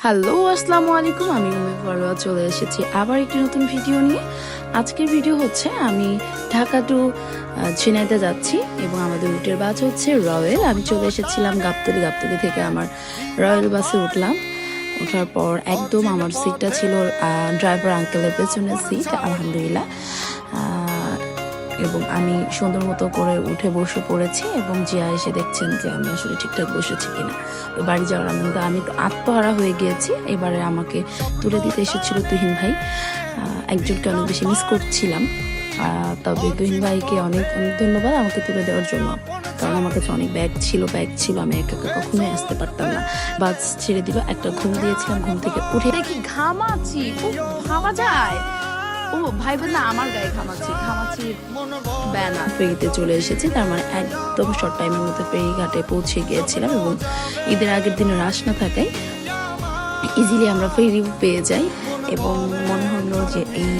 Hello, আসসালামু আলাইকুম। আমি উম্মে ফারোয়া চলে এসেছি আবার একটি নতুন ভিডিও নিয়ে। আজকের ভিডিও হচ্ছে আমি ঢাকা টু ঝিনাইদহ যাচ্ছি এবং আমাদের রুটের বাস হচ্ছে রয়্যাল। আমি চলে এসেছিলাম গাবতলী থেকে আমার রয়্যাল বাসে উঠলাম। ওঠার পর একদম আমার সিটটা ছিল ড্রাইভার আঙ্কেলের পেছনের সিট, আলহামদুলিল্লাহ। এবং আমি সুন্দর মতো করে উঠে বসে পড়েছি এবং জিয়া এসে দেখছেন যে আমি আসলে ঠিকঠাক বসেছি কিনা। তো বাড়ি যাওয়ার আনন্দ আমি তো আত্মহারা হয়ে গিয়েছি। এবারে আমাকে তুলে দিতে এসেছিল তুহিন ভাই। একজনকে অনেক বেশি মিস করছিলাম, তবে তুহিন ভাইকে অনেক অনেক ধন্যবাদ আমাকে তুলে দেওয়ার জন্য, কারণ আমার কাছে অনেক ব্যাগ ছিল, আমি একা একা কখনোই আসতে পারতাম না। বাস ছেড়ে দিল, একটা ঘুম দিয়েছিলাম, ঘুম থেকে উঠে দেখি ঘামাচ্ছি, খুব ঘামা যায়। ও ভাই না, আমার গায়ে ঘামাচ্ছি ব্যানা। ফেরিতে চলে এসেছি, তার মানে একদম শর্ট টাইমের মধ্যে ফেরি ঘাটে পৌঁছে গিয়েছিলাম এবং ঈদের আগের দিনে রাশ না থাকায় ইজিলি আমরা ফেরি পেয়ে যাই। এবং মনে হলো যে এই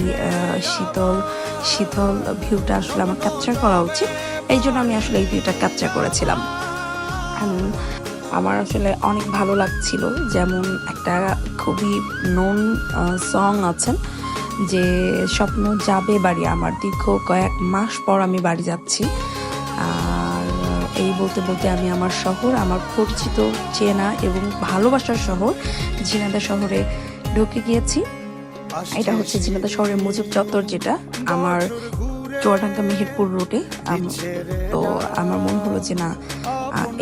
শীতল ভিউটা আসলে আমার ক্যাপচার করা উচিত, এই জন্য আমি আসলে এই ভিউটা ক্যাপচার করেছিলাম। আমার আসলে অনেক ভালো লাগছিল, যেমন একটা খুবই নোন সং আছেন যে স্বপ্ন যাবে বাড়ি আমার, দীর্ঘ কয়েক মাস পর আমি বাড়ি যাচ্ছি। আর এই বলতে বলতে আমি আমার শহর, আমার পরিচিত চেনা এবং ভালোবাসার শহর ঝিনাইদহ শহরে ঢুকে গিয়েছি। এটা হচ্ছে ঝিনাইদহ শহরের মুজিব চত্বর, যেটা আমার চুয়াডাঙ্গা মেহেরপুর রুটে। তো আমার মনে হলো যে না,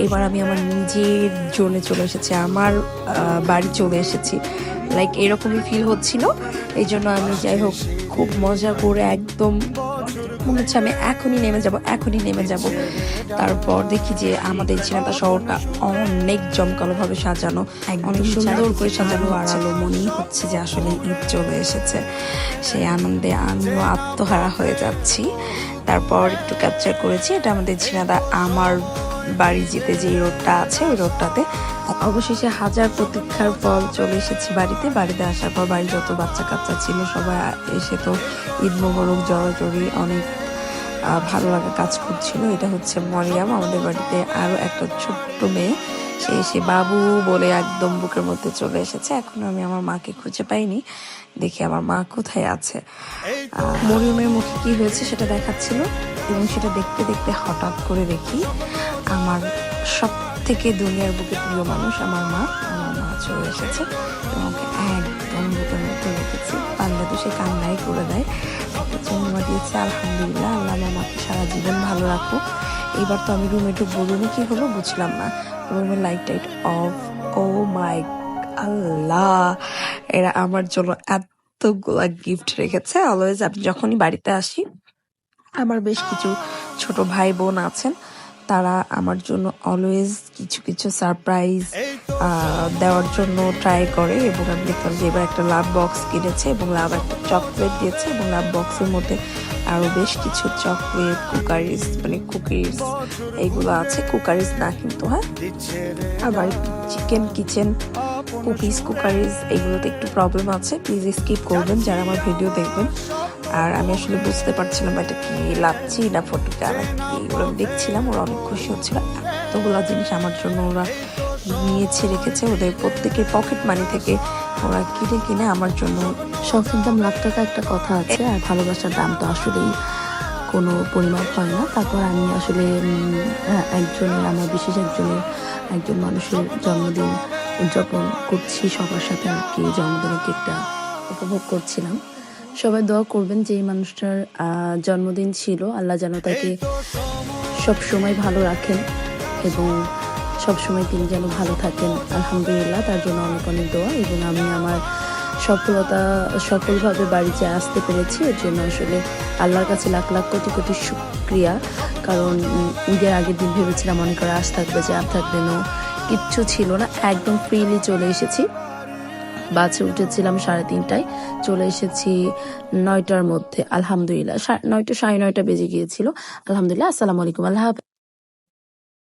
এবার আমি আমার নিজের জোনে চলে এসেছি, আমার বাড়ি চলে এসেছি, লাইক এরকমই ফিল হচ্ছিল। এই জন্য আমি যাই হোক খুব মজা করে একদম মনে হচ্ছে আমি এখনই নেমে যাব। তারপর দেখি যে আমাদের ঝিনাইদহ শহরটা অনেক জমকালোভাবে সাজানো, অনেক সুন্দর করে সাজানো, আড়ালো, মনেই হচ্ছে যে আসলে ঈদ চলে এসেছে। সেই আনন্দে আমিও আত্মহারা হয়ে যাচ্ছি। তারপর একটু ক্যাপচার করেছি, এটা আমাদের ঝিনাইদহ আমার বাড়ি যেতে যে রোডটা আছে ওই রোডটাতে। অবশেষে হাজার প্রতীক্ষার ফল চলে এসেছি বাড়িতে আসার পর বাড়ি যত বাচ্চা কাচ্চা ছিল সবাই এসে তো ঈদ মোবারক জড়াজড়ি, অনেক ভালো লাগা কাজ করছিল। এটা হচ্ছে মরিয়াম, আমাদের বাড়িতে আরো একটা ছোট্ট মেয়ে, সে এসে বাবু বলে একদম বুকের মধ্যে চলে এসেছে। এখনো আমি আমার মাকে খুঁজে পাইনি, দেখি আমার মা কোথায় আছে। মরিয়মের মুখে কি হয়েছে সেটা দেখাচ্ছিল এবং সেটা দেখতে দেখতে হঠাৎ করে দেখি আমার সব থেকে দুনিয়ার বুকে প্রিয় মানুষ আমার মা চলে এসেছে এবং একদম বুকের মধ্যে রেখেছি। পাল্লা তো সে কান্নাই করে দেয়, একটা চুমা দিয়েছে। আলহামদুলিল্লাহ, আল্লাহ আমার মাকে সারা জীবন ভালো রাখুক। এইবার তো আমি রুমে ঢুকবো, রুমে কি হলো বুঝলাম না, রুমের লাইট টাইট অফ। ও মাই আল্লাহ, এরা আমার জন্য এতগুলা গিফট রেখেছে। অলওয়েজ আমি যখনই বাড়িতে আসি, আমার বেশ কিছু ছোট ভাই বোন আছেন, তারা আমার জন্য অলওয়েজ কিছু কিছু সারপ্রাইজ দেওয়ার জন্য ট্রাই করে। এবং আমি দেখলাম যে এবার একটা লাভ বক্স কিনেছে এবং লাভ একটা চকলেট দিয়েছে এবং লাভ বক্সের মধ্যে আরো বেশ কিছু চকলেট, কুকারিজ, মানে কুকিজ এইগুলো আছে। কুকারিজ না কিন্তু, হ্যাঁ, আবার কিচেন কুকিজ, কুকারিজ এগুলোতে একটু প্রবলেম আছে, প্লিজ স্কিপ করবেন যারা আমার ভিডিও দেখবেন। আর আমি আসলে বুঝতে পারছিলাম এটা কি লাচ্ছি না ফটকা না কি, এগুলো আমি দেখছিলাম। ওরা অনেক খুশি হচ্ছিল, এতগুলো জিনিস আমার জন্য ওরা নিয়েছে রেখেছে, ওদের প্রত্যেকের পকেট মানি থেকে ওরা কিনে আমার জন্য। শখের দাম লাখ টাকা একটা কথা আছে, আর ভালোবাসার দাম তো আসলেই কোনো পরিমাপ হয় না। তারপর আমি আসলে আমার বিশেষ একজন মানুষের জন্মদিন উদযাপন করছি সবার সাথে, আর কি জন্মদিনের কেকটা উপভোগ করছিলাম। সবাই দোয়া করবেন যে এই মানুষটার জন্মদিন ছিল, আল্লাহ যেন তাকে সব সময় ভালো রাখেন এবং সব সময় তিনি যেন ভালো থাকেন। আলহামদুলিল্লাহ, তার জন্য অনেক অনেক দোয়া। এবং আমি আমার সফলভাবে বাড়িতে আসতে পেরেছি, এর জন্য আসলে আল্লাহর কাছে লাখ লাখ কোটি কোটি শুকরিয়া। কারণ ঈদের আগের দিন ভেবেছিলাম অনেক করে আশ থাকবে, যে আর থাকবে না, কিচ্ছু ছিল না, একদম ফ্রিলি চলে এসেছি। বাসে উঠেছিলাম 3:30টায়, চলে এসেছি 9টার মধ্যে। আলহামদুলিল্লাহ, 9টা 9:30 বেজে গিয়েছিল। আলহামদুলিল্লাহ। আসসালামু আলাইকুম, আল্লাহ হাফেজ।